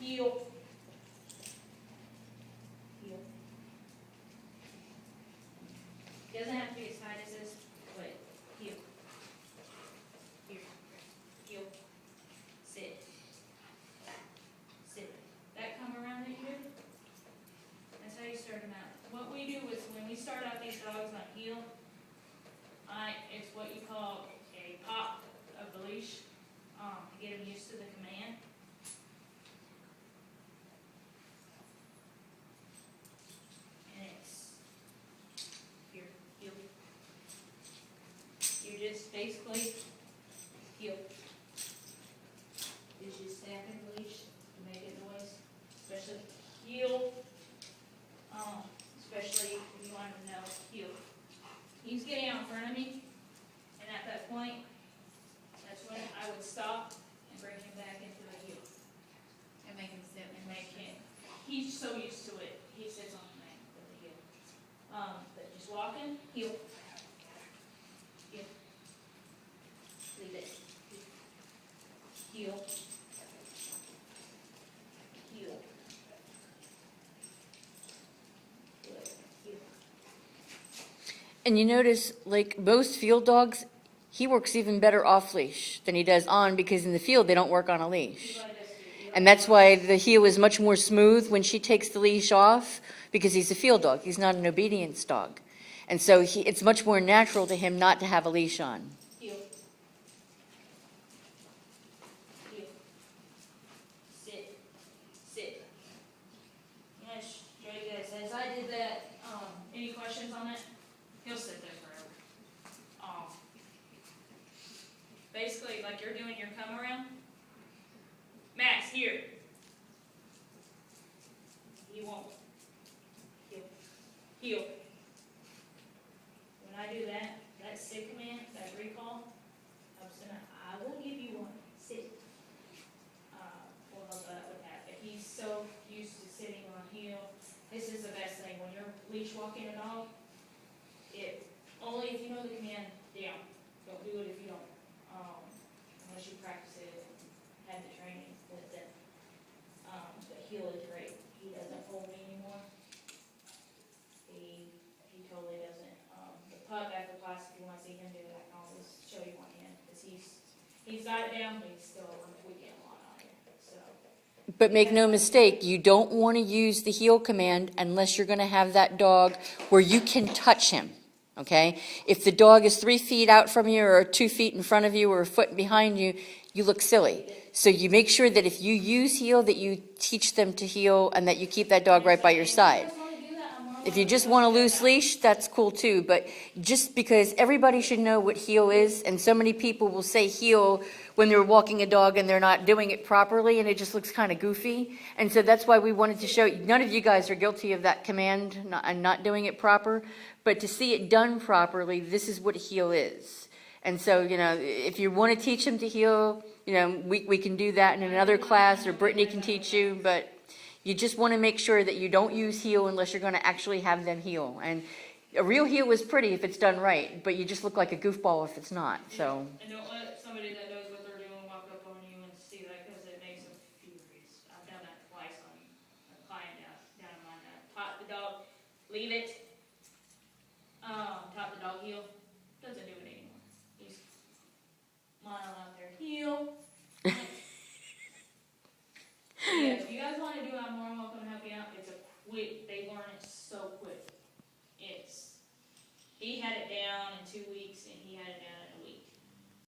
heel, heel. It doesn't have to be as tight as this, but heel, here, heel, sit, sit. That come around that you do, that's how you start them out. What we do is when we start out these dogs on heel, it's what you call a pop of the leash to get them used to the command. And it's here, heel. You just basically heel. Is just snapping the leash to make it noise, especially heel. Especially if you want to know heel. He's getting out in front of me, and at that point, that's when I would stop and bring him back into the heel. And make him sit. And make him, he's so used to it, he sits on the mat with the heel. But just walking, heel. Heel. Leave it. Heel. Heel. And you notice, like most field dogs, he works even better off leash than he does on, because in the field they don't work on a leash. And that's why the heel is much more smooth when she takes the leash off, because he's a field dog. He's not an obedience dog. And so it's much more natural to him not to have a leash on. Heel. Heel. Sit. Sit. I'm going to show you guys, as I did that, any questions on it? He'll sit there forever. Basically, like you're doing your come around. Max, here. He won't. Heel. Heel. When I do that, that sit command, that recall, I will give you one. Sit. We'll help that with that. But he's so used to sitting on heel. This is the best thing. When you're leash walking a dog, only if you know the command down. Don't do it if you don't. Unless you practice it and have the training with it. But heel is great. He doesn't hold me anymore. He totally doesn't. The pup after class, if you want to see him do it, I can always show you one hand. Because he's got it down, but he's still tweaking a lot on it. So. But make no mistake, you don't want to use the heel command unless you're going to have that dog where you can touch him. Okay? If the dog is 3 feet out from you or 2 feet in front of you or a foot behind you, you look silly. So you make sure that if you use heel, that you teach them to heel and that you keep that dog right by your side. If you just want a loose leash, that's cool too. But just because everybody should know what heel is, and so many people will say heel when they're walking a dog and they're not doing it properly, and it just looks kind of goofy. And so that's why we wanted to show you. None of you guys are guilty of that command and not doing it proper. But to see it done properly, this is what heel is. And so, if you want to teach them to heel, we can do that in another class, or Brittany can teach you. But you just want to make sure that you don't use heel unless you're going to actually have them heel. And a real heel is pretty if it's done right, but you just look like a goofball if it's not. So. And don't let somebody that knows what they're doing walk up on you and see that, because it makes them furious. I've done that twice on a client down in mine. Taught the dog, leave it. Taught the dog heel. Doesn't do it anymore. He's mile out there. Heel. Yeah, if you guys want to do it, I'm more than welcome to help you out. It's a quick, they learn it so quick. He had it down in 2 weeks, and he had it down